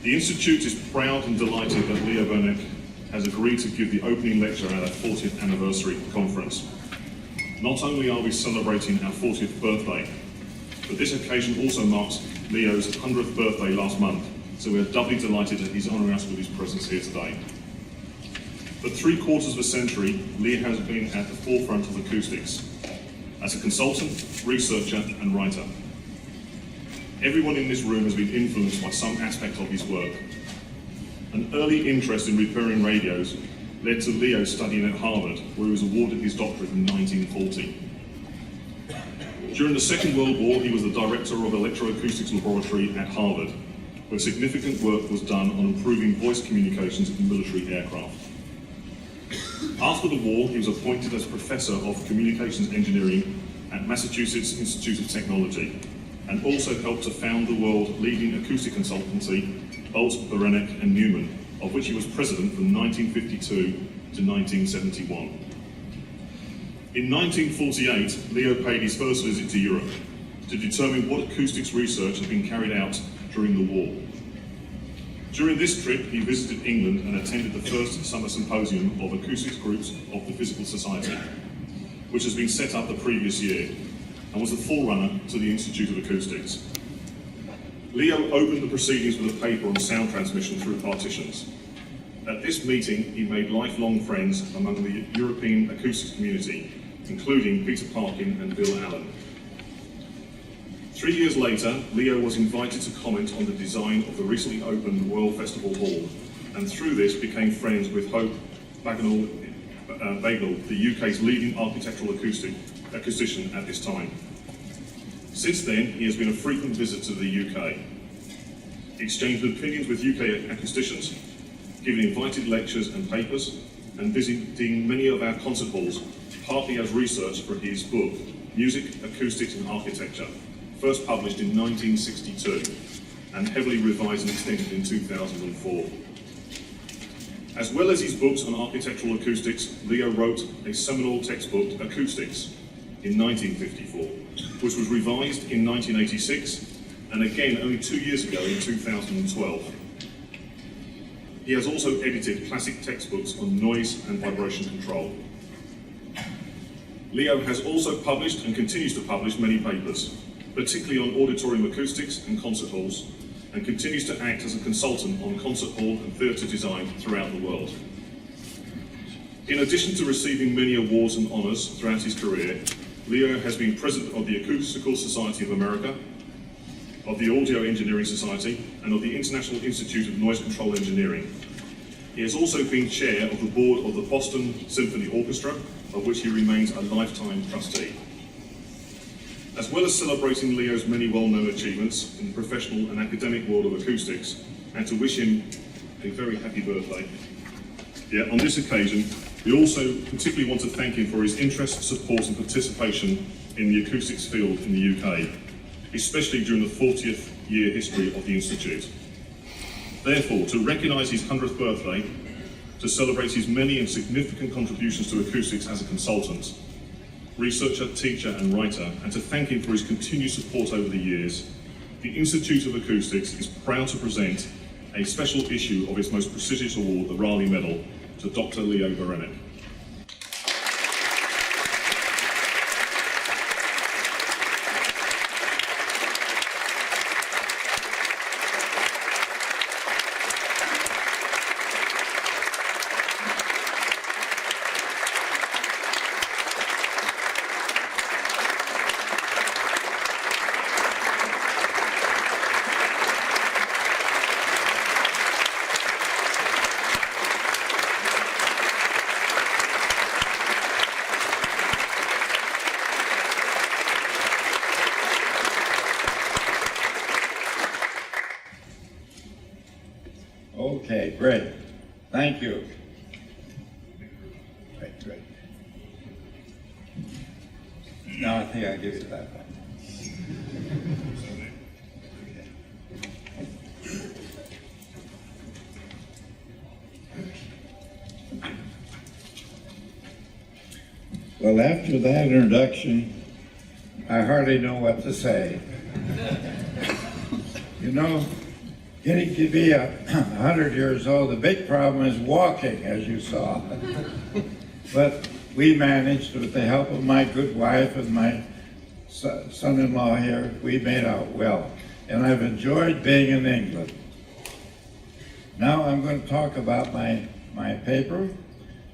The Institute is proud and delighted that Leo Beranek has agreed to give the opening lecture at our 40th anniversary conference. Not only are we celebrating our 40th birthday, but this occasion also marks Leo's 100th birthday last month, so we are doubly delighted that he's honouring us with his presence here today. For 3/4 of a century, Leo has been at the forefront of acoustics as a consultant, researcher and writer. Everyone in this room has been influenced by some aspect of his work. An early interest in repairing radios led to Leo studying at Harvard, where he was awarded his doctorate in 1940. During the Second World War, he was the director of Electroacoustics Laboratory at Harvard, where significant work was done on improving voice communications in military aircraft. After the war, he was appointed as Professor of Communications Engineering at Massachusetts Institute of Technology, and also helped to found the world-leading acoustic consultancy, Walt, Beranek and Newman, of which he was president from 1952 to 1971. In 1948, Leo paid his first visit to Europe to determine what acoustics research had been carried out during the war. During this trip, he visited England and attended the first summer symposium of acoustics groups of the Physical Society, which has been set up the previous year, and was the forerunner to the Institute of Acoustics. Leo opened the proceedings with a paper on sound transmission through partitions. At this meeting, he made lifelong friends among the European acoustics community, including Peter Parkin and Bill Allen. 3 years later, Leo was invited to comment on the design of the recently opened Royal Festival Hall, and through this became friends with Hope Bagel, the UK's leading architectural acoustician at this time. Since then, he has been a frequent visitor to the UK, exchanged opinions with UK acousticians, giving invited lectures and papers, and visiting many of our concert halls, partly as research for his book, Music, Acoustics and Architecture, first published in 1962, and heavily revised and extended in 2004. As well as his books on architectural acoustics, Leo wrote a seminal textbook, Acoustics, in 1954, which was revised in 1986, and again only 2 years ago in 2012. He has also edited classic textbooks on noise and vibration control. Leo has also published and continues to publish many papers, particularly on auditorium acoustics and concert halls, and continues to act as a consultant on concert hall and theatre design throughout the world. In addition to receiving many awards and honours throughout his career, Leo has been president of the Acoustical Society of America, of the Audio Engineering Society, and of the International Institute of Noise Control Engineering. He has also been chair of the board of the Boston Symphony Orchestra, of which he remains a lifetime trustee. As well as celebrating Leo's many well-known achievements in the professional and academic world of acoustics, and to wish him a very happy birthday, on this occasion, we also particularly want to thank him for his interest, support and participation in the acoustics field in the UK, especially during the 40th year history of the Institute. Therefore, to recognise his 100th birthday, to celebrate his many and significant contributions to acoustics as a consultant, researcher, teacher and writer, and to thank him for his continued support over the years, the Institute of Acoustics is proud to present a special issue of its most prestigious award, the Rayleigh Medal, to Dr. Leo Beranek. Okay, great. Thank you. Great. Now I think I'll give you that one. Well, after that introduction, I hardly know what to say. You know, getting to be 100 years old. The big problem is walking, as you saw. But we managed, with the help of my good wife and my son-in-law here, we made out well. And I've enjoyed being in England. Now I'm going to talk about my paper.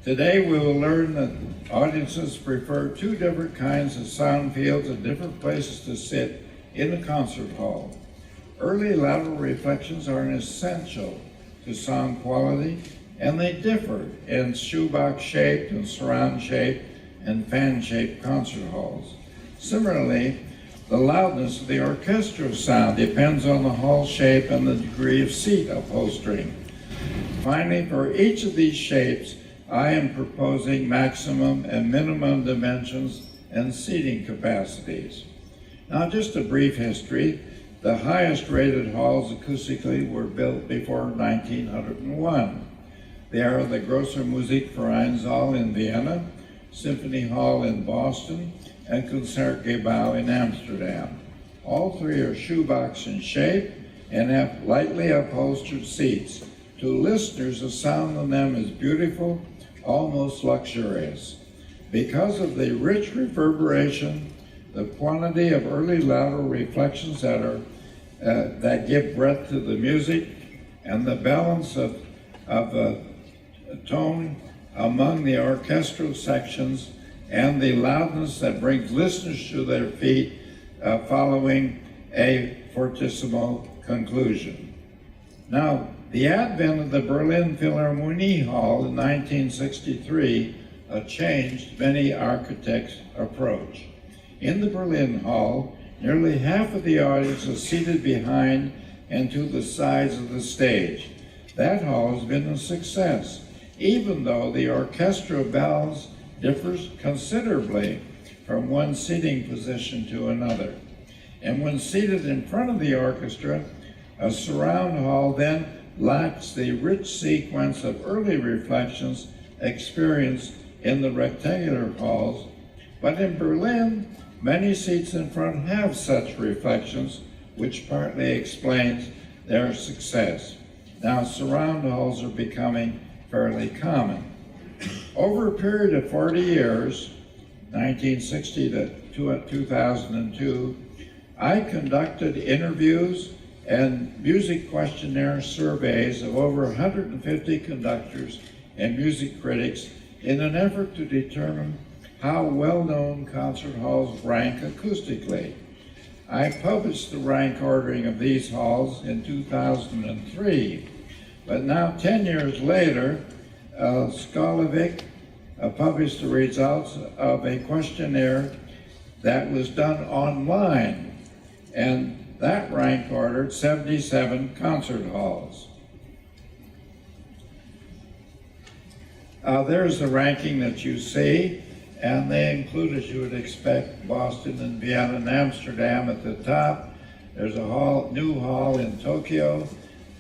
Today we will learn that audiences prefer two different kinds of sound fields and different places to sit in a concert hall. Early lateral reflections are an essential to sound quality, and they differ in shoebox shaped and surround shaped and fan shaped concert halls. Similarly, the loudness of the orchestral sound depends on the hall shape and the degree of seat upholstering. Finally, for each of these shapes, I am proposing maximum and minimum dimensions and seating capacities. Now, just a brief history. The highest rated halls acoustically were built before 1901. They are the Großer Musikvereinssaal in Vienna, Symphony Hall in Boston, and Concertgebouw in Amsterdam. All three are shoebox in shape and have lightly upholstered seats. To listeners, the sound in them is beautiful, almost luxurious. Because of the rich reverberation, the quantity of early lateral reflections that give breadth to the music, and the balance of tone among the orchestral sections, and the loudness that brings listeners to their feet following a fortissimo conclusion. Now, the advent of the Berlin Philharmonic Hall in 1963 changed many architects' approach. In the Berlin Hall, nearly half of the audience is seated behind and to the sides of the stage. That hall has been a success, even though the orchestral balance differs considerably from one seating position to another. And when seated in front of the orchestra, a surround hall then lacks the rich sequence of early reflections experienced in the rectangular halls. But in Berlin, many seats in front have such reflections, which partly explains their success. Now, surround halls are becoming fairly common. Over a period of 40 years, 1960 to 2002, I conducted interviews and music questionnaire surveys of over 150 conductors and music critics in an effort to determine how well-known concert halls rank acoustically. I published the rank ordering of these halls in 2003, but now 10 years later, Skolavik published the results of a questionnaire that was done online, and that rank ordered 77 concert halls. There's the ranking that you see, and they include, as you would expect, Boston and Vienna and Amsterdam at the top. There's a new hall in Tokyo,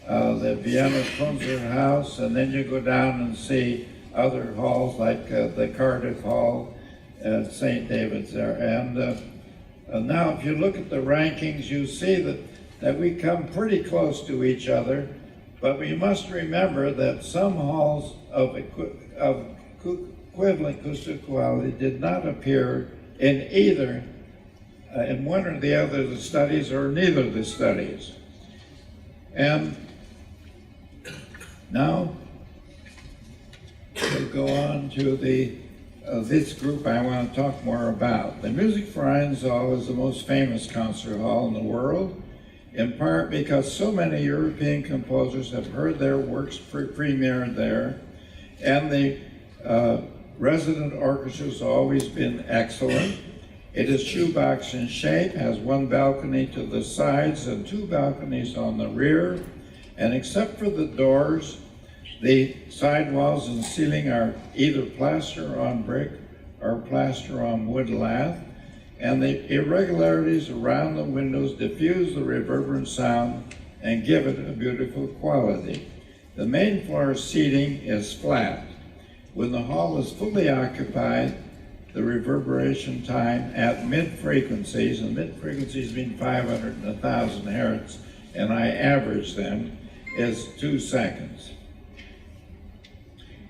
the Vienna Konzerthaus, and then you go down and see other halls like the Cardiff Hall at St. David's there. And now if you look at the rankings, you see that we come pretty close to each other, but we must remember that some halls of equivalent acoustic quality did not appear in either, in one or the other of the studies, or neither of the studies. And now we'll go on to this group I want to talk more about. The Musikvereinssaal is the most famous concert hall in the world, in part because so many European composers have heard their works premiered there, and the resident orchestra has always been excellent. It is shoebox in shape, has one balcony to the sides and two balconies on the rear, and except for the doors, the sidewalls and ceiling are either plaster on brick or plaster on wood lath, and the irregularities around the windows diffuse the reverberant sound and give it a beautiful quality. The main floor seating is flat. When the hall is fully occupied, the reverberation time at mid-frequencies, and mid-frequencies mean 500 and 1,000 hertz, and I average them, is 2 seconds.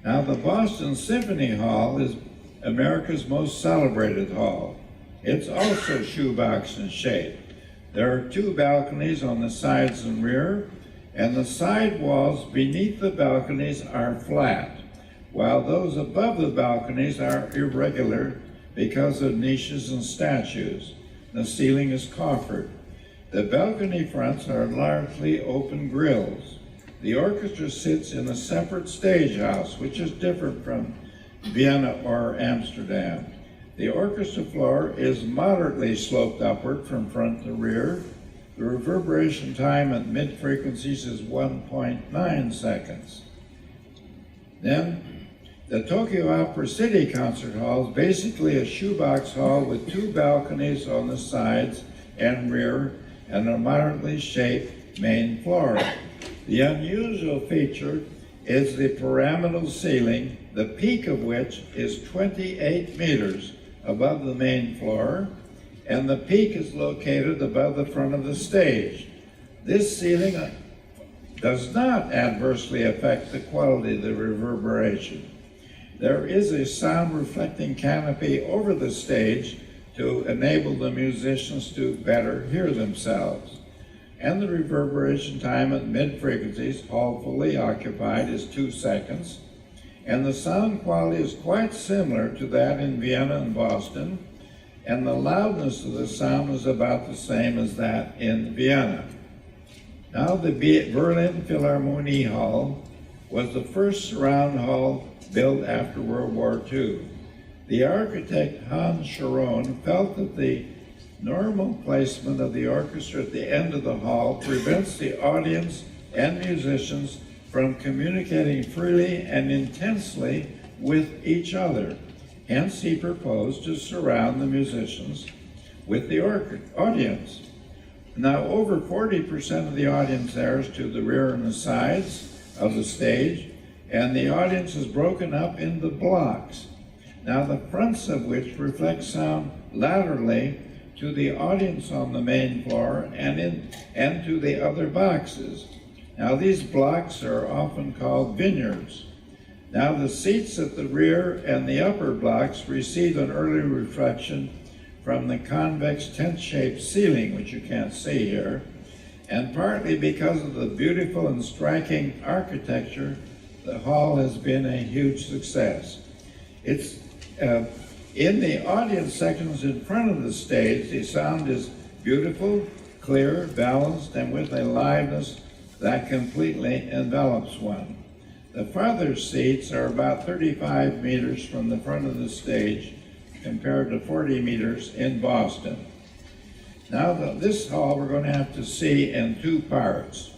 Now, the Boston Symphony Hall is America's most celebrated hall. It's also shoebox in shape. There are 2 balconies on the sides and rear, and the side walls beneath the balconies are flat, while those above the balconies are irregular because of niches and statues. The ceiling is coffered. The balcony fronts are largely open grills. The orchestra sits in a separate stage house, which is different from Vienna or Amsterdam. The orchestra floor is moderately sloped upward from front to rear. The reverberation time at mid-frequencies is 1.9 seconds. Then, the Tokyo Opera City Concert Hall is basically a shoebox hall with 2 balconies on the sides and rear and a moderately shaped main floor. The unusual feature is the pyramidal ceiling, the peak of which is 28 meters above the main floor, and the peak is located above the front of the stage. This ceiling does not adversely affect the quality of the reverberation. There is a sound reflecting canopy over the stage to enable the musicians to better hear themselves. And the reverberation time at mid-frequencies, hall fully occupied, is 2 seconds. And the sound quality is quite similar to that in Vienna and Boston, and the loudness of the sound is about the same as that in Vienna. Now, the Berlin Philharmonic Hall was the first surround hall built after World War II. The architect Hans Scharoun felt that the normal placement of the orchestra at the end of the hall prevents the audience and musicians from communicating freely and intensely with each other. Hence, he proposed to surround the musicians with the audience. Now, over 40% of the audience there is to the rear and the sides of the stage, and the audience is broken up into blocks. Now, the fronts of which reflect sound laterally to the audience on the main floor and to the other boxes. Now, these blocks are often called vineyards. Now, the seats at the rear and the upper blocks receive an early reflection from the convex tent-shaped ceiling, which you can't see here, and partly because of the beautiful and striking architecture, the hall has been a huge success. It's in the audience sections in front of the stage, the sound is beautiful, clear, balanced, and with a liveness that completely envelops one. The farther seats are about 35 meters from the front of the stage compared to 40 meters in Boston. Now, this hall we're going to have to see in 2 parts.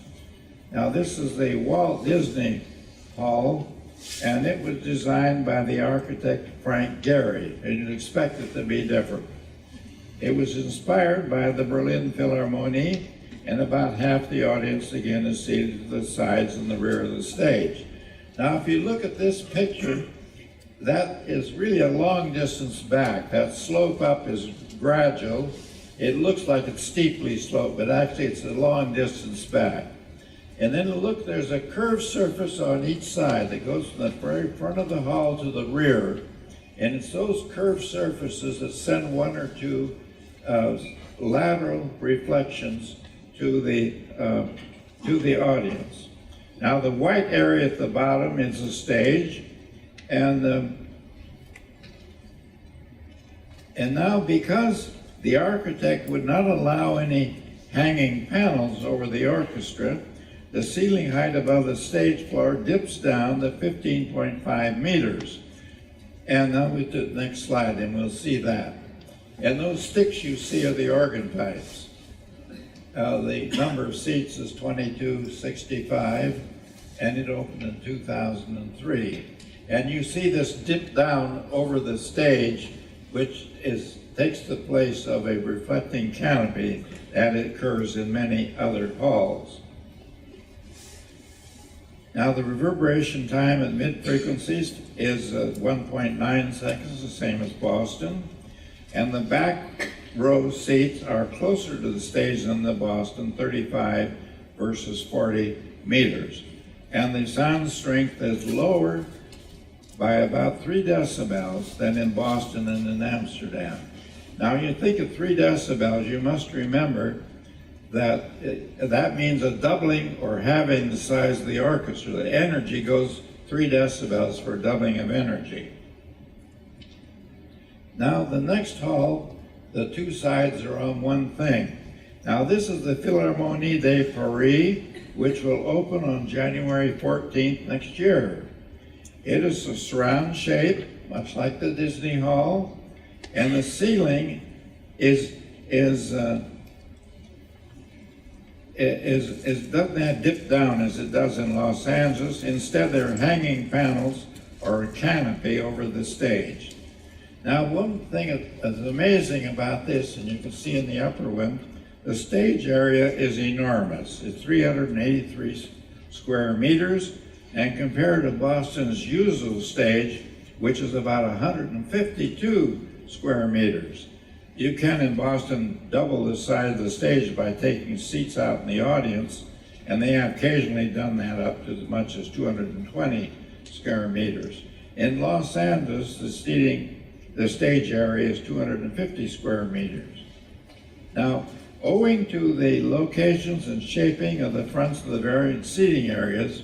Now, this is the Walt Disney Hall, and it was designed by the architect Frank Gehry, and you'd expect it to be different. It was inspired by the Berlin Philharmonic, and about half the audience, again, is seated to the sides and the rear of the stage. Now, if you look at this picture, that is really a long distance back. That slope up is gradual. It looks like it's steeply sloped, but actually it's a long distance back. And then look, there's a curved surface on each side that goes from the very front of the hall to the rear. And it's those curved surfaces that send 1 or 2 lateral reflections to the audience. Now, the white area at the bottom is the stage, and now, because the architect would not allow any hanging panels over the orchestra, the ceiling height above the stage floor dips down to 15.5 meters. And now we do the next slide, and we'll see that. And those sticks you see are the organ pipes. The number of seats is 2265, and it opened in 2003. And you see this dip down over the stage, which takes the place of a reflecting canopy that occurs in many other halls. Now, the reverberation time at mid-frequencies is 1.9 seconds, the same as Boston. And the back row seats are closer to the stage than the Boston, 35 versus 40 meters. And the sound strength is lower by about 3 decibels than in Boston and in Amsterdam. Now, when you think of 3 decibels, you must remember that that means a doubling or halving the size of the orchestra. The energy goes 3 decibels for a doubling of energy. Now, the next hall, the two sides are on one thing. Now, this is the Philharmonic de Fori, which will open on January 14th next year. It is a surround shape, much like the Disney Hall, and the ceiling doesn't have dip down as it does in Los Angeles. Instead, there are hanging panels or a canopy over the stage. Now, one thing that's amazing about this, and you can see in the upper one, the stage area is enormous. It's 383 square meters, and compared to Boston's usual stage, which is about 152 square meters. You can, in Boston, double the size of the stage by taking seats out in the audience, and they have occasionally done that up to as much as 220 square meters. In Los Angeles, the stage area is 250 square meters. Now, owing to the locations and shaping of the fronts of the various seating areas,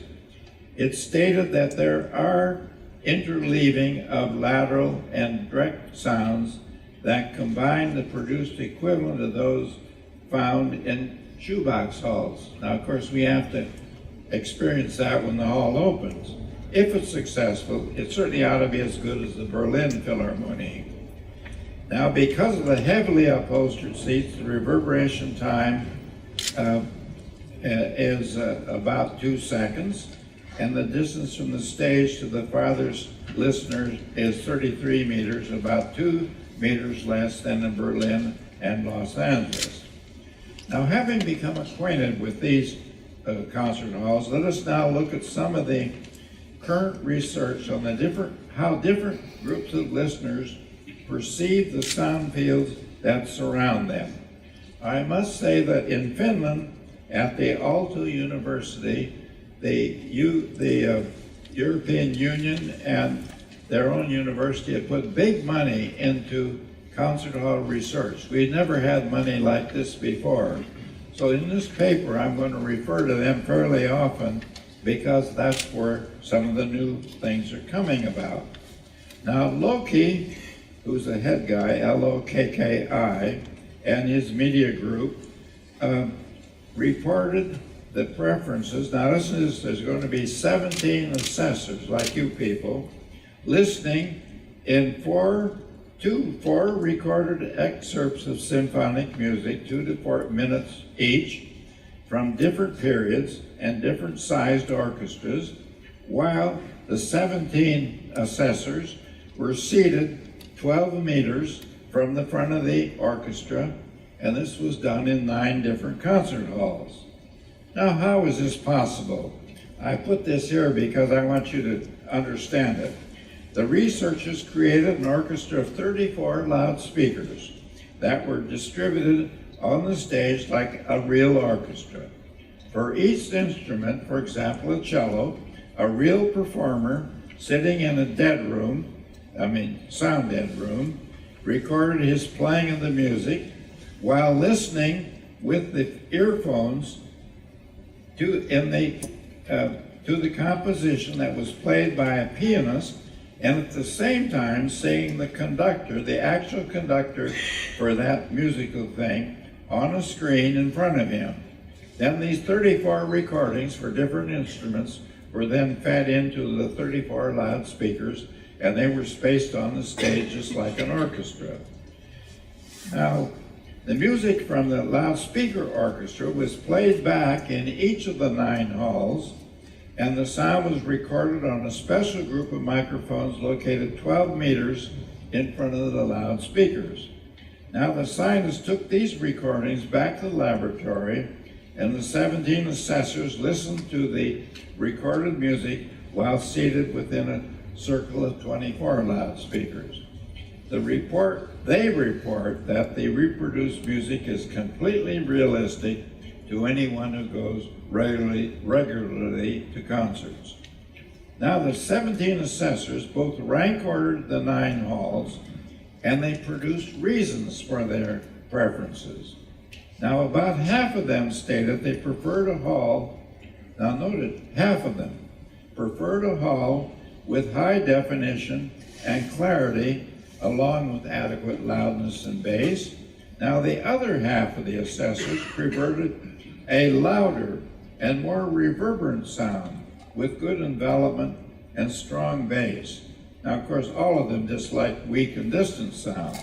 it's stated that there are interleaving of lateral and direct sounds that combine to produce the equivalent of those found in shoebox halls. Now, of course, we have to experience that when the hall opens. If it's successful, it certainly ought to be as good as the Berlin Philharmonic. Now, because of the heavily upholstered seats, the reverberation time is about 2 seconds, and the distance from the stage to the farthest listeners is 33 meters, about 2 meters less than in Berlin and Los Angeles. Now, having become acquainted with these concert halls, let us now look at some of the current research on how different groups of listeners perceive the sound fields that surround them. I must say that in Finland, at the Aalto University, the European Union and their own university have put big money into concert hall research. We've never had money like this before. So in this paper, I'm going to refer to them fairly often because that's where some of the new things are coming about. Now, Loki, who's the head guy, L-O-K-K-I, and his media group reported the preferences. Now, listen to this, there's going to be 17 assessors, like you people, listening in four recorded excerpts of symphonic music, 2 to 4 minutes each, from different periods and different sized orchestras, while the 17 assessors were seated 12 meters from the front of the orchestra, and this was done in 9 different concert halls. Now, how is this possible? I put this here because I want you to understand it. The researchers created an orchestra of 34 loudspeakers that were distributed on the stage like a real orchestra. For each instrument, for example, a cello, a real performer sitting in a sound dead room, recorded his playing of the music while listening with the earphones to the composition that was played by a pianist, and at the same time seeing the conductor, the actual conductor for that musical thing, on a screen in front of him. Then these 34 recordings for different instruments were then fed into the 34 loudspeakers, and they were spaced on the stage just like an orchestra. Now, the music from the loudspeaker orchestra was played back in each of the 9 halls, and the sound was recorded on a special group of microphones located 12 meters in front of the loudspeakers. Now, the scientists took these recordings back to the laboratory, and the 17 assessors listened to the recorded music while seated within a circle of 24 loudspeakers. They report that the reproduced music is completely realistic to anyone who goes regularly to concerts. Now the 17 assessors both rank ordered the 9 halls, and they produced reasons for their preferences. Now about half of them stated they preferred a hall, now noted, half of them preferred a hall with high definition and clarity along with adequate loudness and bass. Now the other half of the assessors preferred a louder and more reverberant sound with good envelopment and strong bass. Now of course all of them disliked weak and distant sound.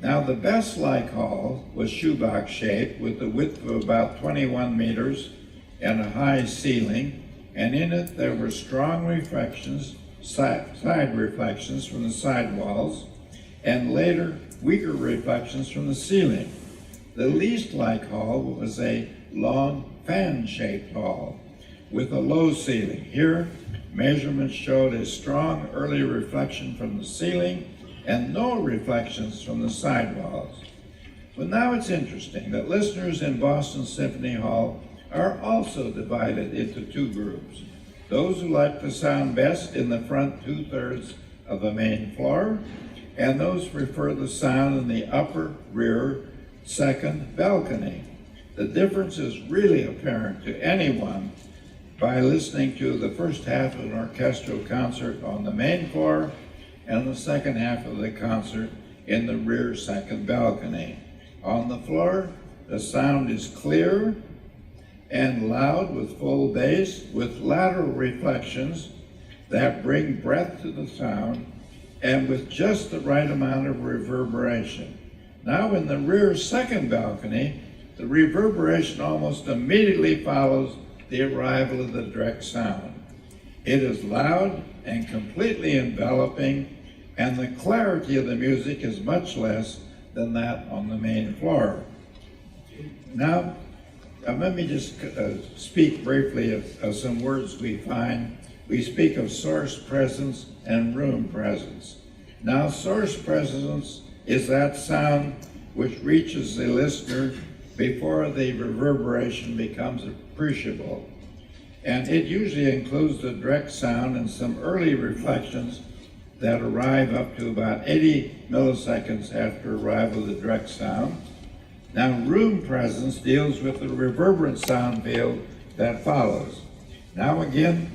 Now the best like hall was shoebox shaped with a width of about 21 meters and a high ceiling, and in it there were strong reflections, side reflections from the side walls, and later weaker reflections from the ceiling. The least like hall was a long fan-shaped hall with a low ceiling. Here, measurements showed a strong early reflection from the ceiling and no reflections from the side walls. But now it's interesting that listeners in Boston Symphony Hall are also divided into 2 groups. Those who like the sound best in the front 2/3 of the main floor, and those who prefer the sound in the upper rear second balcony. The difference is really apparent to anyone by listening to the first half of an orchestral concert on the main floor and the second half of the concert in the rear second balcony. On the floor, the sound is clear and loud with full bass, with lateral reflections that bring breadth to the sound and with just the right amount of reverberation. Now in the rear second balcony, the reverberation almost immediately follows the arrival of the direct sound. It is loud and completely enveloping, and the clarity of the music is much less than that on the main floor. Now, let me just speak briefly of some words we find. We speak of source presence and room presence. Now, source presence is that sound which reaches the listener before the reverberation becomes appreciable. And it usually includes the direct sound and some early reflections that arrive up to about 80 milliseconds after arrival of the direct sound. Now, room presence deals with the reverberant sound field that follows. Now again,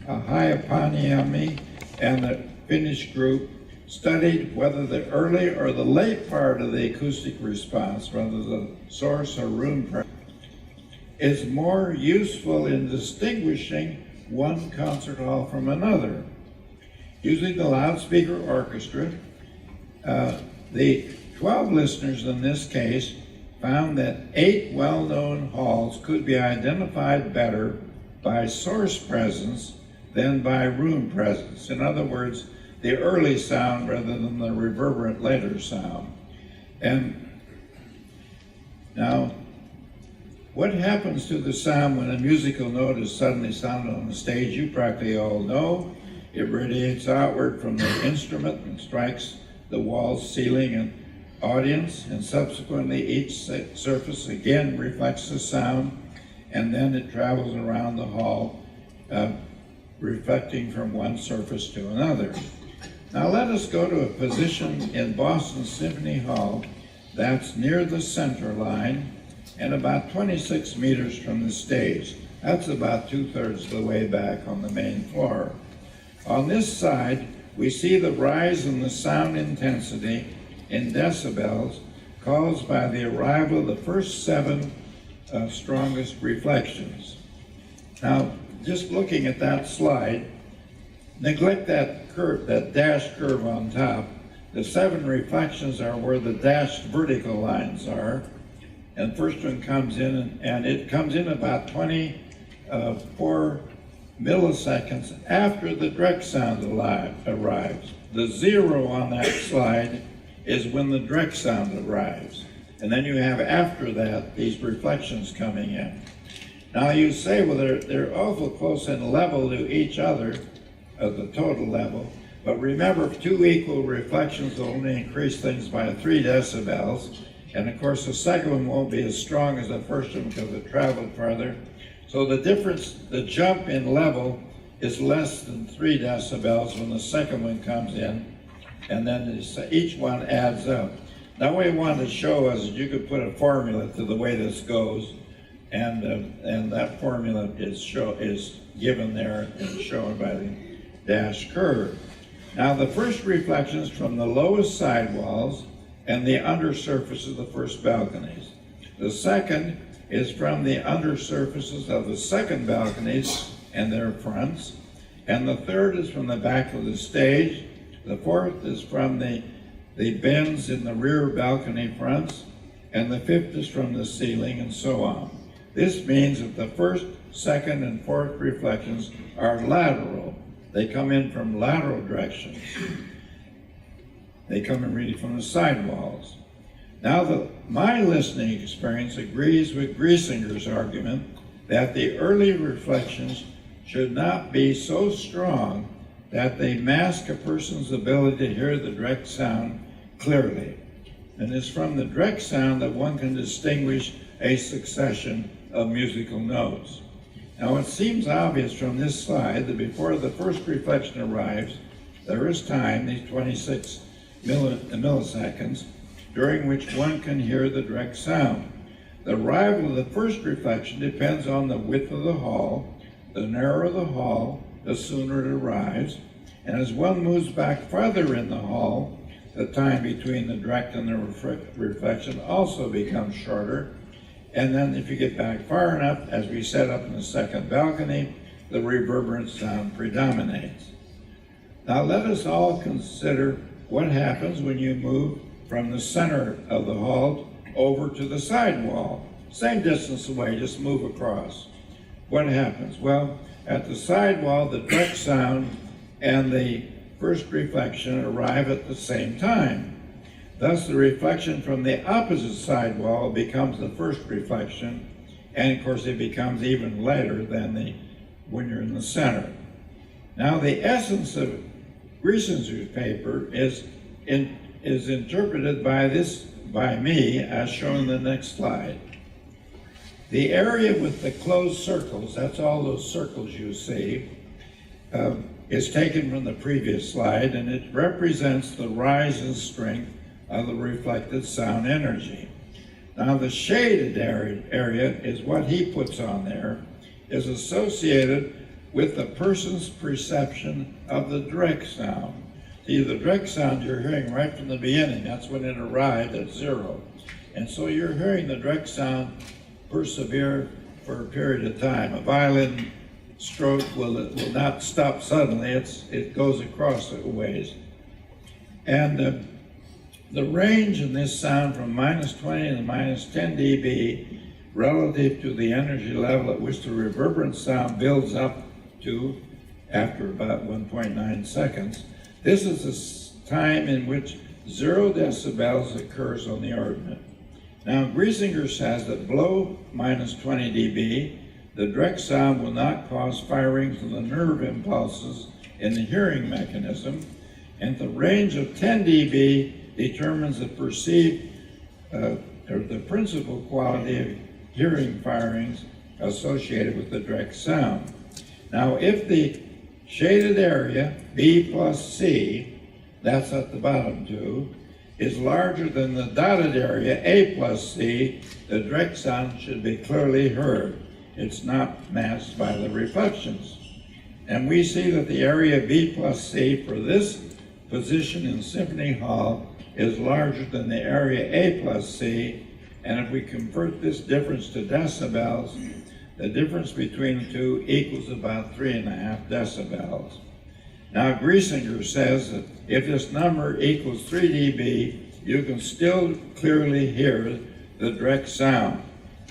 Hayapaniemi and the Finnish group studied whether the early or the late part of the acoustic response, whether the source or room presence, is more useful in distinguishing one concert hall from another. Using the loudspeaker orchestra, the 12 listeners in this case found that 8 well-known halls could be identified better by source presence than by room presence. In other words, the early sound rather than the reverberant later sound. And now, what happens to the sound when a musical note is suddenly sounded on the stage? You practically all know. It radiates outward from the instrument and strikes the walls, ceiling, and audience, and subsequently each surface again reflects the sound, and then it travels around the hall, reflecting from one surface to another. Now let us go to a position in Boston Symphony Hall that's near the center line and about 26 meters from the stage. That's about 2/3 of the way back on the main floor. On this side, we see the rise in the sound intensity in decibels caused by the arrival of the first 7 strongest reflections. Now, just looking at that slide, neglect that curve, that dashed curve on top. The 7 reflections are where the dashed vertical lines are. And first one comes in, and it comes in about 24 milliseconds after the direct sound arrives. The 0 on that slide is when the direct sound arrives. And then you have after that these reflections coming in. Now you say, well, they're awful close in level to each other, the total level. But remember, 2 equal reflections will only increase things by 3 decibels. And of course, the second one won't be as strong as the first one because it traveled farther. So the difference, the jump in level is less than 3 decibels when the second one comes in, and then each one adds up. Now what we want to show us is you could put a formula to the way this goes, and that formula is given there and shown by the dash curve. Now the first reflections from the lowest sidewalls and the undersurface of the first balconies. The second is from the undersurfaces of the second balconies and their fronts. And the third is from the back of the stage. The fourth is from the bends in the rear balcony fronts. And the fifth is from the ceiling, and so on. This means that the first, second, and fourth reflections are lateral. They come in from lateral directions. They come in really from the sidewalls. Now, my listening experience agrees with Griesinger's argument that the early reflections should not be so strong that they mask a person's ability to hear the direct sound clearly. And it's from the direct sound that one can distinguish a succession of musical notes. Now, it seems obvious from this slide that before the first reflection arrives, there is time, these 26 milliseconds, during which one can hear the direct sound. The arrival of the first reflection depends on the width of the hall. The narrower the hall, the sooner it arrives. And as one moves back farther in the hall, the time between the direct and the reflection also becomes shorter. And then if you get back far enough, as we set up in the second balcony, the reverberant sound predominates. Now let us all consider what happens when you move from the center of the hall over to the side wall. Same distance away, just move across. What happens? Well, at the side wall, the direct sound and the first reflection arrive at the same time. Thus, the reflection from the opposite side wall becomes the first reflection, and of course it becomes even later than when you're in the center. Now, the essence of Griesinger's paper is interpreted by me as shown in the next slide. The area with the closed circles, that's all those circles you see, is taken from the previous slide, and it represents the rise in strength of the reflected sound energy. Now the shaded area is what he puts on there, is associated with the person's perception of the direct sound. See, the direct sound you're hearing right from the beginning, that's when it arrived at 0. And so you're hearing the direct sound persevere for a period of time. A violin stroke will not stop suddenly, it goes across a ways. And the range in this sound from -20 to -10 dB relative to the energy level at which the reverberant sound builds up to after about 1.9 seconds. This is the time in which 0 decibels occurs on the ordinate. Now, Griesinger says that below -20 dB, the direct sound will not cause firings of the nerve impulses in the hearing mechanism, and the range of 10 dB determines the perceived or the principal quality of hearing firings associated with the direct sound. Now, if the shaded area, B plus C, that's at the bottom two, is larger than the dotted area, A plus C, the direct sound should be clearly heard. It's not masked by the reflections. And we see that the area B plus C for this position in Symphony Hall is larger than the area A plus C, and if we convert this difference to decibels, the difference between the two equals about 3.5 decibels. Now, Griesinger says that if this number equals 3 dB, you can still clearly hear the direct sound.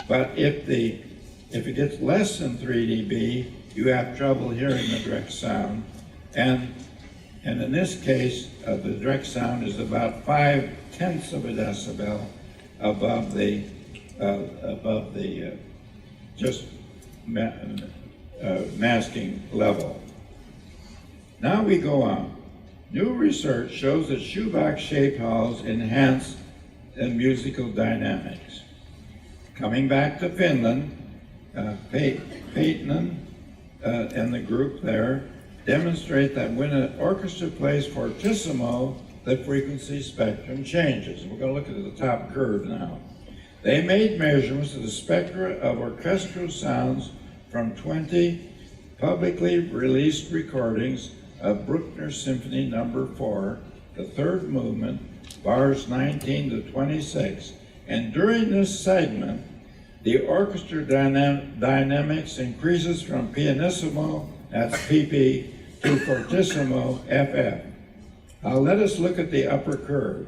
But if it gets less than 3 dB, you have trouble hearing the direct sound. And in this case, the direct sound is about 0.5 of a decibel above the just masking level. Now we go on. New research shows that shoebox-shaped halls enhance and musical dynamics. Coming back to Finland, Paitinen and the group there demonstrate that when an orchestra plays fortissimo, the frequency spectrum changes. We're going to look at the top curve now. They made measurements of the spectra of orchestral sounds from 20 publicly released recordings of Bruckner's Symphony No. 4, the third movement, bars 19 to 26. And during this segment, the orchestra dynamics increases from pianissimo, that's PP, to fortissimo, FF. Now let us look at the upper curve.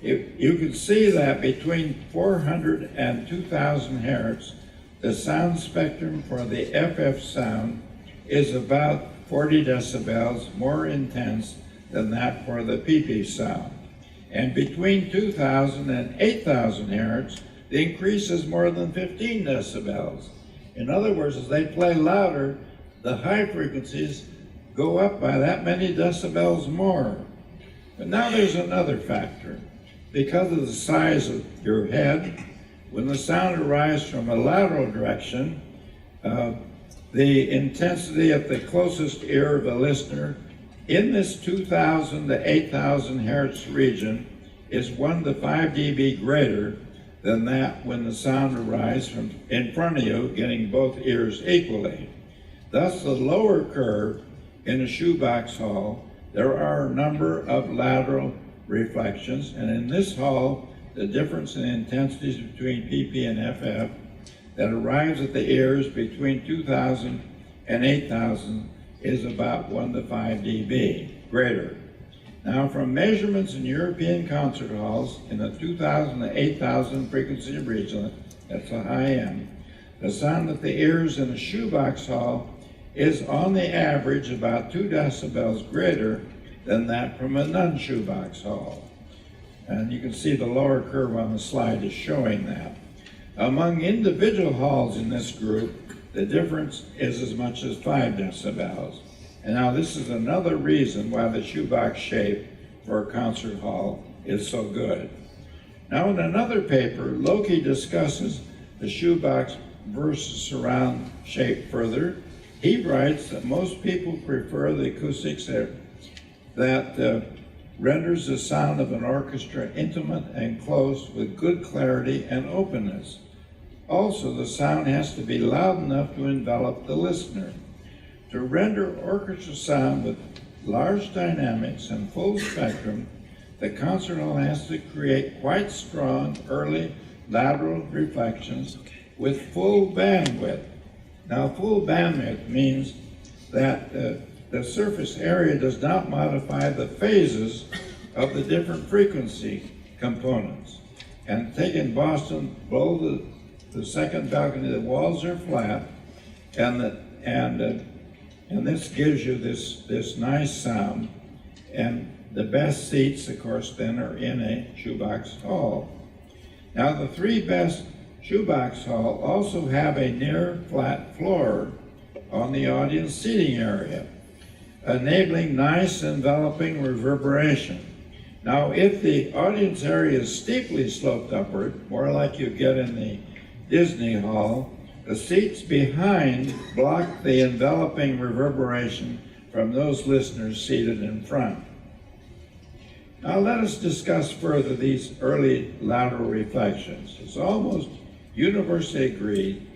You can see that between 400 and 2000 hertz, the sound spectrum for the FF sound is about 40 decibels more intense than that for the PP sound. And between 2000 and 8000 hertz, the increase is more than 15 decibels. In other words, as they play louder, the high frequencies go up by that many decibels more. But now there's another factor. Because of the size of your head, when the sound arrives from a lateral direction, the intensity at the closest ear of the listener in this 2000 to 8000 hertz region is 1 to 5 dB greater than that when the sound arrives from in front of you, getting both ears equally. Thus, the lower curve in a shoebox hall, there are a number of lateral reflections, and in this hall, the difference in intensities between PP and FF that arrives at the ears between 2000 and 8000 is about 1 to 5 dB greater. Now, from measurements in European concert halls in the 2000 to 8000 frequency region, that's the high end, the sound at the ears in a shoebox hall is on the average about 2 decibels greater than that from a non-shoebox hall. And you can see the lower curve on the slide is showing that. Among individual halls in this group, the difference is as much as 5 decibels. And now this is another reason why the shoebox shape for a concert hall is so good. Now in another paper, Loki discusses the shoebox versus surround shape further. He writes that most people prefer the acoustics that renders the sound of an orchestra intimate and close with good clarity and openness. Also, the sound has to be loud enough to envelop the listener. To render orchestra sound with large dynamics and full spectrum, the concert hall has to create quite strong early lateral reflections with full bandwidth. Now, full bandwidth means that the surface area does not modify the phases of the different frequency components. And take in Boston, below the second balcony, the walls are flat, and this gives you this nice sound. And the best seats, of course, then are in a shoebox hall. Now, the three best shoebox hall also have a near flat floor on the audience seating area, enabling nice enveloping reverberation. Now, if the audience area is steeply sloped upward, more like you get in the Disney Hall, the seats behind block the enveloping reverberation from those listeners seated in front. Now let us discuss further these early lateral reflections. It's almost universally agreed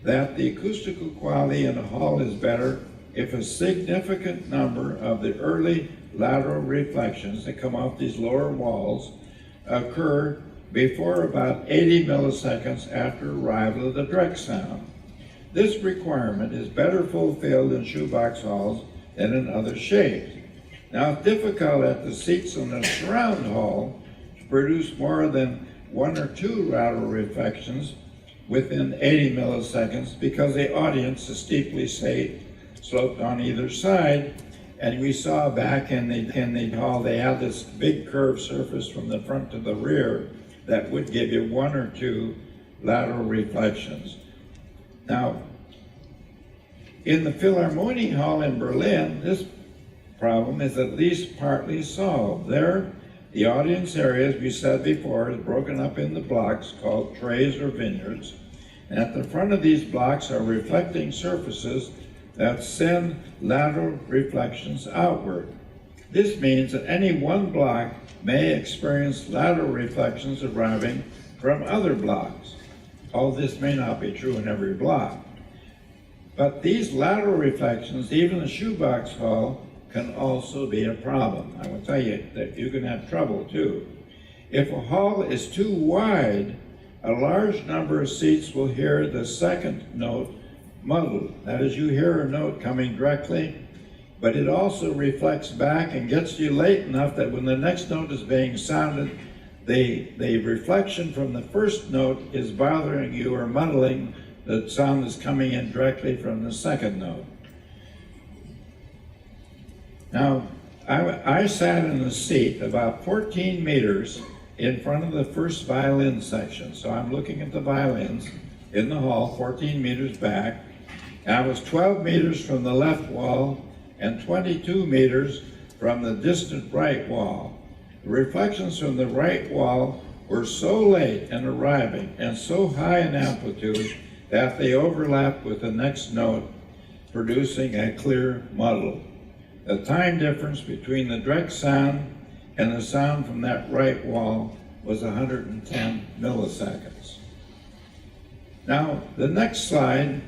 that the acoustical quality in a hall is better if a significant number of the early lateral reflections that come off these lower walls occur before about 80 milliseconds after arrival of the direct sound. This requirement is better fulfilled in shoebox halls than in other shapes. Now, it's difficult at the seats in the surround hall to produce more than 1 or 2 lateral reflections within 80 milliseconds because the audience is steeply sloped on either side. And we saw back in the hall, they had this big curved surface from the front to the rear that would give you 1 or 2 lateral reflections. Now, in the Philharmonic Hall in Berlin, this problem is at least partly solved. There, The audience area, as we said before, is broken up into blocks called trays or vineyards. And at the front of these blocks are reflecting surfaces that send lateral reflections outward. This means that any one block may experience lateral reflections arriving from other blocks. All this may not be true in every block. But these lateral reflections, even in Shoebox Hall, can also be a problem. I will tell you that you can have trouble too. If a hall is too wide, a large number of seats will hear the second note muddled. That is, you hear a note coming directly, but it also reflects back and gets you late enough that when the next note is being sounded, the reflection from the first note is bothering you or muddling the sound that's coming in directly from the second note. Now, I sat in a seat about 14 meters in front of the first violin section. So I'm looking at the violins in the hall, 14 meters back. And I was 12 meters from the left wall and 22 meters from the distant right wall. The reflections from the right wall were so late in arriving and so high in amplitude that they overlapped with the next note, producing a clear muddle. The time difference between the direct sound and the sound from that right wall was 110 milliseconds. Now, the next slide,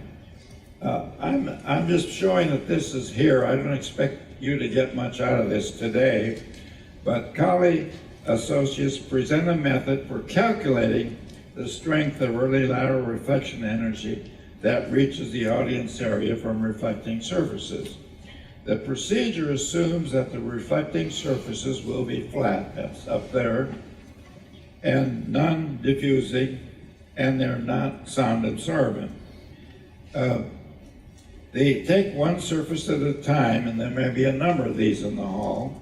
I'm just showing that this is here. I don't expect you to get much out of this today, but Colley Associates present a method for calculating the strength of early lateral reflection energy that reaches the audience area from reflecting surfaces. The procedure assumes that the reflecting surfaces will be flat, that's up there, and non-diffusing, and they're not sound absorbent. They take one surface at a time, and there may be a number of these in the hall,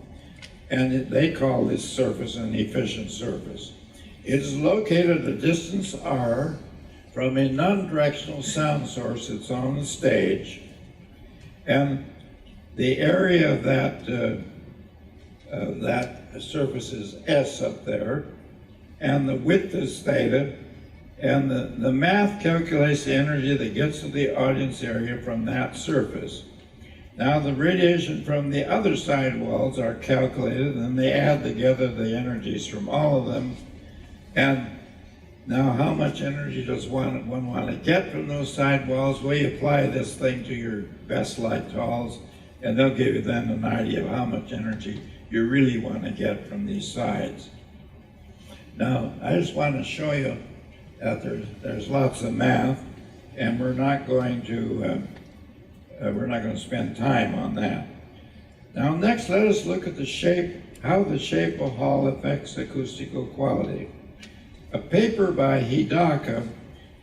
and they call this surface an efficient surface. It is located at a distance r from a non-directional sound source that's on the stage, and the area of that surface is S up there, and the width is theta, and the math calculates the energy that gets to the audience area from that surface. Now the radiation from the other side walls are calculated, and they add together the energies from all of them. And now how much energy does one want to get from those side walls? Well, you apply this thing to your best light halls, and they'll give you then an idea of how much energy you really want to get from these sides. Now, I just want to show you that there's lots of math, and we're not going to spend time on that. Now, next, let us look at how the shape of hall affects acoustical quality. A paper by Hidaka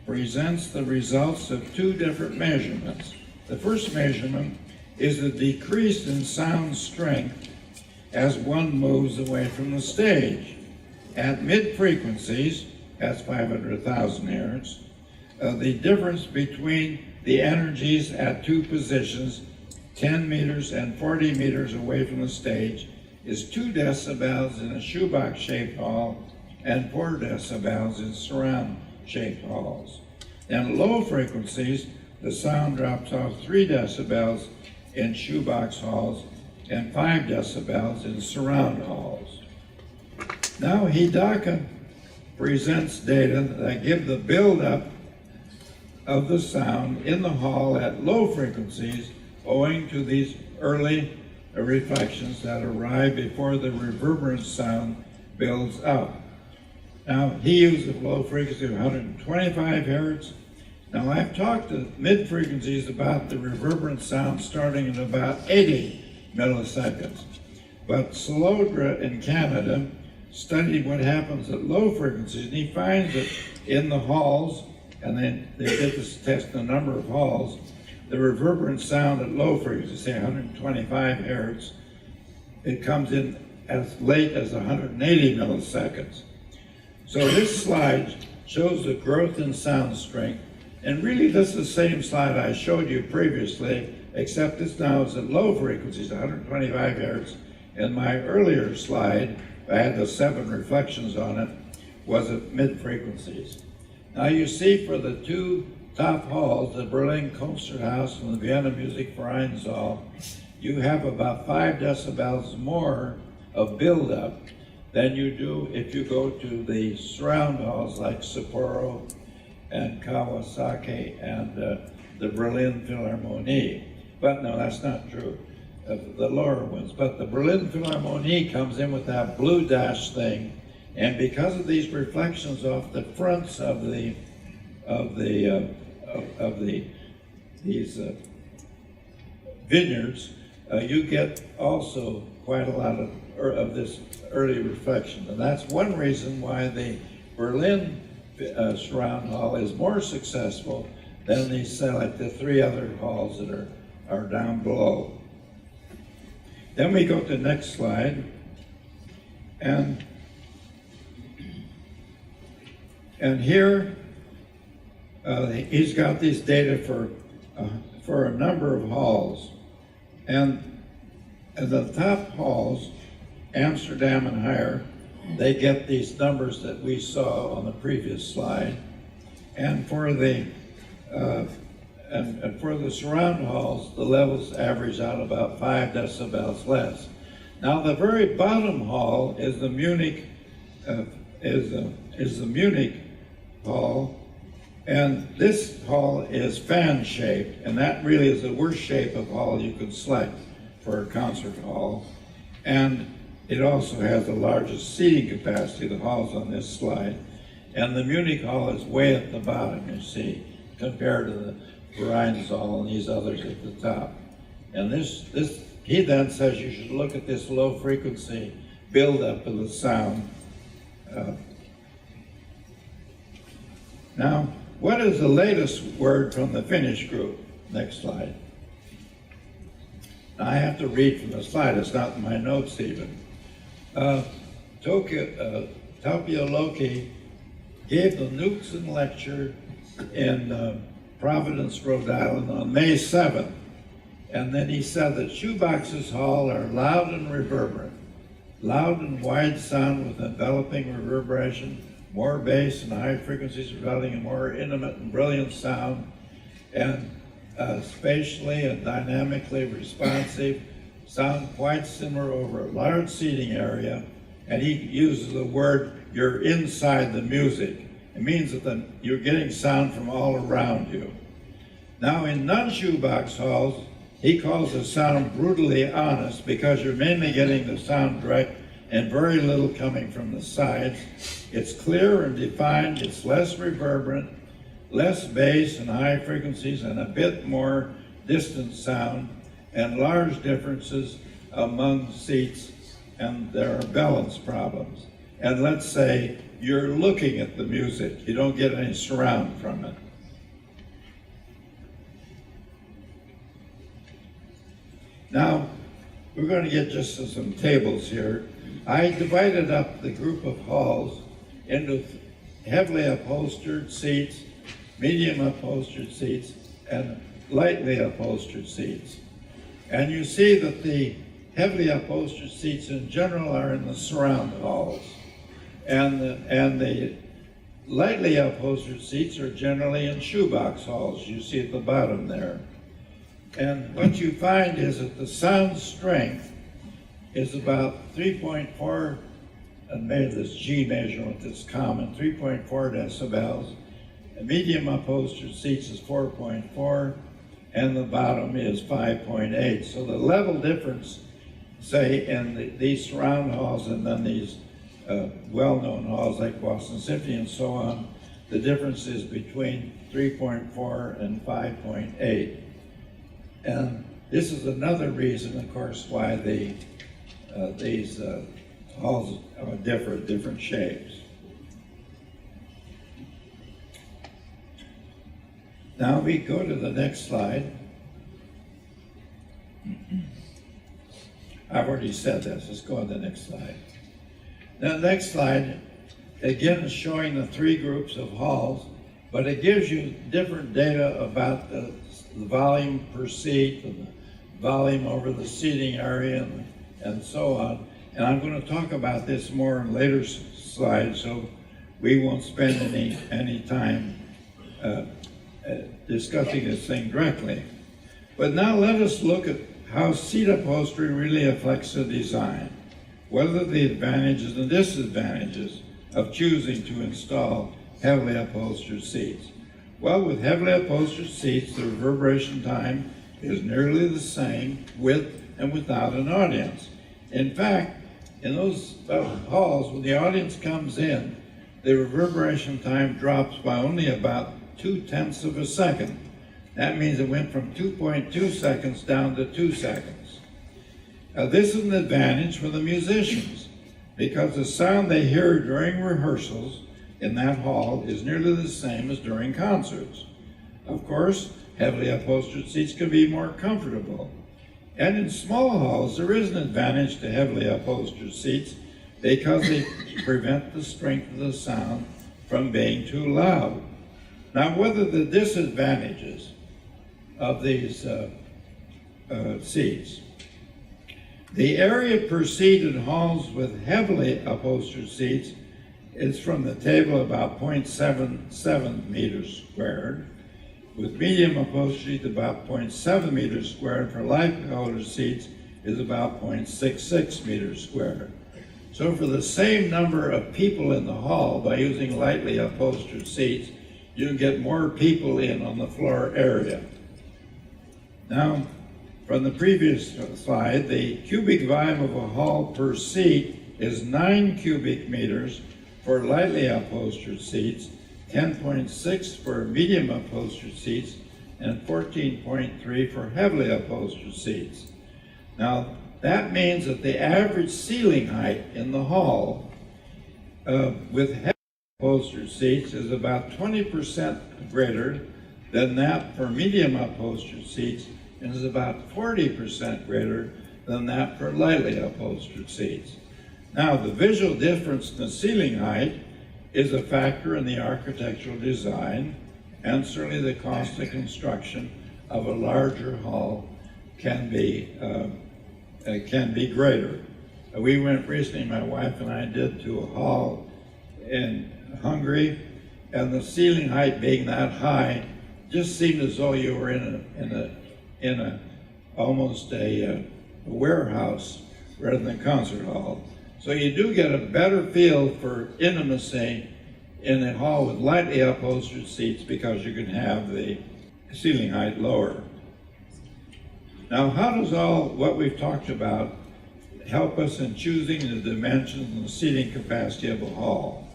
presents the results of two different measurements. The first measurement is a decrease in sound strength as one moves away from the stage. At mid-frequencies, that's 500,000 hertz, the difference between the energies at two positions, 10 meters and 40 meters away from the stage, is 2 decibels in a shoebox-shaped hall and 4 decibels in surround-shaped halls. And at low frequencies, the sound drops off 3 decibels in shoebox halls and 5 decibels in surround halls. Now Hidaka presents data that give the buildup of the sound in the hall at low frequencies owing to these early reflections that arrive before the reverberant sound builds up. Now he uses a low frequency of 125 hertz. Now I've talked to mid-frequencies about the reverberant sound starting at about 80 milliseconds. But Salodra in Canada studied what happens at low frequencies, and he finds that in the halls, and they did this test in a number of halls, the reverberant sound at low frequencies, say 125 hertz, it comes in as late as 180 milliseconds. So this slide shows the growth in sound strength, and really this is the same slide I showed you previously, except this now is at low frequencies, 125 hertz, and my earlier slide I had the 7 reflections on it, was at mid-frequencies. Now you see for the 2 top halls, the Berlin Konzerthaus and the Vienna Musikvereinssaal, you have about 5 decibels more of buildup than you do if you go to the surround halls like Sapporo and Kawasaki and the Berlin Philharmonic. But no, that's not true of the lower ones. But the Berlin Philharmonic comes in with that blue dash thing, and because of these reflections off the fronts of these vineyards, you get also quite a lot of this early reflection. And that's one reason why the Berlin surround hall is more successful than like the 3 other halls that are down below. Then we go to the next slide, and here he's got these data for a number of halls, and the top halls, Amsterdam and higher, they get these numbers that we saw on the previous slide, and for the surround halls, the levels average out about 5 decibels less. Now the very bottom hall is the Munich hall, and this hall is fan-shaped, and that really is the worst shape of hall you could select for a concert hall. And it also has the largest seating capacity, the halls on this slide. And the Munich hall is way at the bottom, you see, compared to the Vereinssaal and these others at the top. And he then says you should look at this low frequency buildup of the sound. Now, what is the latest word from the Finnish group? Next slide. Now, I have to read from the slide, it's not in my notes even. Tapio Loki gave the Newton lecture in Providence, Rhode Island on May 7th. And then he said that shoeboxes hall are loud and reverberant. Loud and wide sound with enveloping reverberation, more bass and high frequencies resulting in more intimate and brilliant sound, and spatially and dynamically responsive, sound quite similar over a large seating area. And he uses the word, you're inside the music. It means that you're getting sound from all around you. Now in non-shoebox halls, he calls the sound brutally honest because you're mainly getting the sound direct and very little coming from the sides. It's clear and defined, it's less reverberant, less bass and high frequencies, and a bit more distant sound, and large differences among seats, and there are balance problems. And let's say you're looking at the music, you don't get any surround from it. Now, we're going to get just to some tables here. I divided up the group of halls into heavily upholstered seats, medium upholstered seats, and lightly upholstered seats. And you see that the heavily upholstered seats in general are in the surround halls. And the lightly upholstered seats are generally in shoebox halls, you see at the bottom there. And what you find is that the sound strength is about 3.4, and maybe this G measurement that's common, 3.4 decibels. The medium upholstered seats is 4.4, and the bottom is 5.8. So the level difference, say, in these surround halls and then these well-known halls like Boston Symphony and so on, the difference is between 3.4 and 5.8. And this is another reason, of course, why these halls differ in different shapes. Now we go to the next slide. I've already said this, let's go on to the next slide. Now the next slide, again, is showing the 3 groups of halls, but it gives you different data about the volume per seat, and the volume over the seating area, and so on. And I'm going to talk about this more in later slides, so we won't spend any time discussing this thing directly. But now let us look at how seat upholstery really affects the design. What are the advantages and disadvantages of choosing to install heavily upholstered seats? Well, with heavily upholstered seats, the reverberation time is nearly the same with and without an audience. In fact, in those halls, when the audience comes in, the reverberation time drops by only about 0.2 of a second. That means it went from 2.2 seconds down to 2 seconds. This is an advantage for the musicians because the sound they hear during rehearsals in that hall is nearly the same as during concerts. Of course, heavily upholstered seats can be more comfortable. And in small halls, there is an advantage to heavily upholstered seats because they prevent the strength of the sound from being too loud. Now, what are the disadvantages of these seats? The area per seat in halls with heavily upholstered seats is from the table about 0.77 meters squared, with medium upholstery to about 0.7 meters squared. For light upholstered seats is about 0.66 meters squared. So for the same number of people in the hall, by using lightly upholstered seats, you can get more people in on the floor area. Now, from the previous slide, the cubic volume of a hall per seat is 9 cubic meters for lightly upholstered seats, 10.6 for medium upholstered seats, and 14.3 for heavily upholstered seats. Now, that means that the average ceiling height in the hall with heavily upholstered seats is about 20% greater than that for medium upholstered seats, and is about 40% greater than that for lightly upholstered seats. Now, the visual difference in the ceiling height is a factor in the architectural design, and certainly the cost of construction of a larger hall can be greater. We went recently, my wife and I did, to a hall in Hungary, and the ceiling height being that high just seemed as though you were in almost a warehouse rather than a concert hall. So you do get a better feel for intimacy in a hall with lightly upholstered seats because you can have the ceiling height lower. Now, how does all what we've talked about help us in choosing the dimensions and the seating capacity of a hall?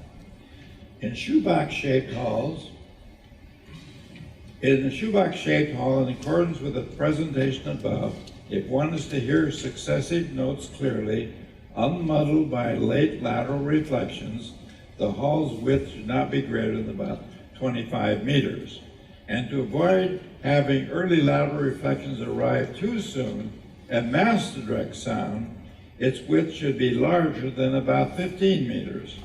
In shoebox-shaped halls, in a shoebox-shaped hall, in accordance with the presentation above, if one is to hear successive notes clearly, unmuddled by late lateral reflections, the hall's width should not be greater than about 25 meters. And to avoid having early lateral reflections arrive too soon and mask the direct sound, its width should be larger than about 15 meters.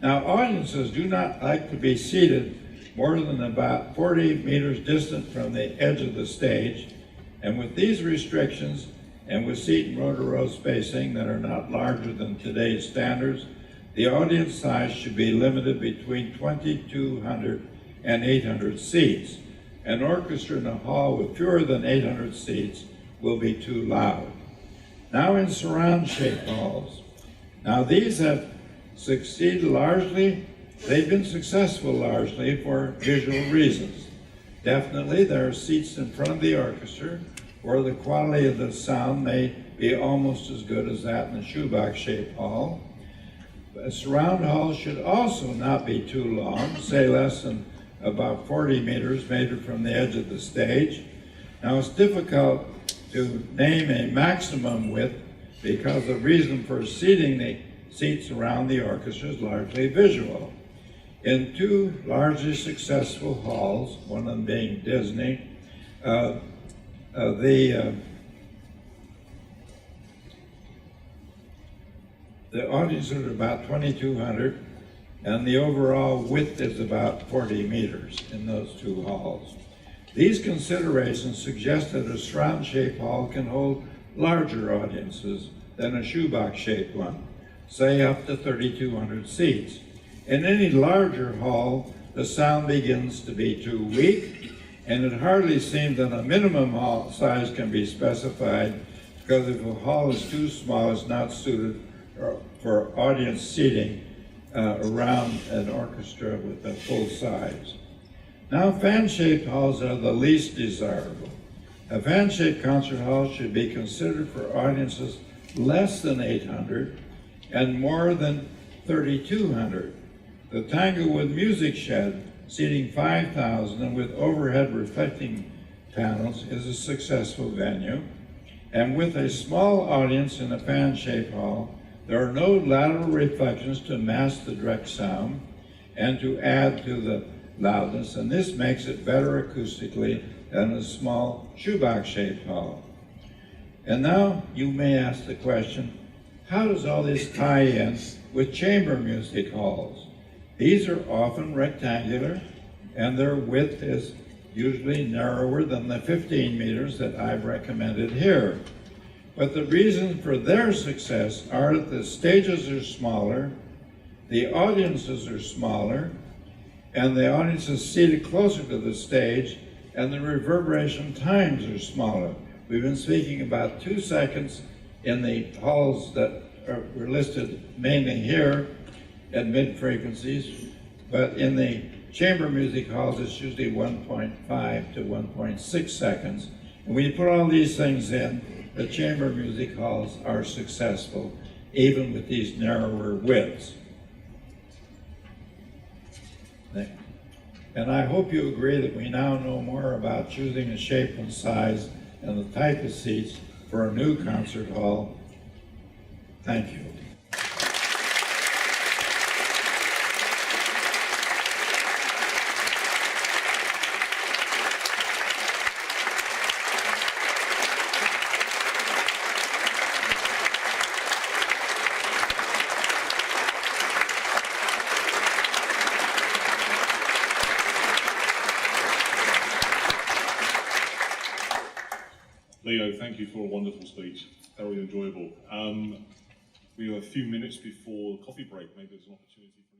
Now, audiences do not like to be seated more than about 40 meters distant from the edge of the stage, and with these restrictions, and with seat and row to row spacing that are not larger than today's standards, the audience size should be limited between 2,200 and 800 seats. An orchestra in a hall with fewer than 800 seats will be too loud. Now in surround-shaped halls. Now these have succeeded largely, they've been successful largely for visual reasons. Definitely there are seats in front of the orchestra where the quality of the sound may be almost as good as that in a shoebox-shaped hall. A surround hall should also not be too long, say less than about 40 meters, maybe from the edge of the stage. Now it's difficult to name a maximum width because the reason for seating the seats around the orchestra is largely visual. In two largely successful halls, one of them being Disney, the audience is about 2,200, and the overall width is about 40 meters in those two halls. These considerations suggest that a surround-shaped hall can hold larger audiences than a shoebox-shaped one, say up to 3,200 seats. In any larger hall, the sound begins to be too weak, and it hardly seems that a minimum hall size can be specified, because if a hall is too small, it's not suited for audience seating around an orchestra with a full size. Now, fan-shaped halls are the least desirable. A fan-shaped concert hall should be considered for audiences less than 800 and more than 3,200. The Tanglewood Music Shed, seating 5,000 and with overhead reflecting panels, is a successful venue. And with a small audience in a fan-shaped hall, there are no lateral reflections to mask the direct sound and to add to the loudness, and this makes it better acoustically than a small shoebox-shaped hall. And now you may ask the question, how does all this tie in with chamber music halls? These are often rectangular, and their width is usually narrower than the 15 meters that I've recommended here. But the reason for their success are that the stages are smaller, the audiences are smaller, and the audience is seated closer to the stage, and the reverberation times are smaller. We've been speaking about 2 seconds in the halls that were listed mainly here at mid-frequencies, but in the chamber music halls, it's usually 1.5 to 1.6 seconds. And when you put all these things in, the chamber music halls are successful, even with these narrower widths. And I hope you agree that we now know more about choosing the shape and size and the type of seats for a new concert hall. Thank you. Leo, thank you for a wonderful speech, thoroughly enjoyable. We have a few minutes before the coffee break. Maybe there's an opportunity for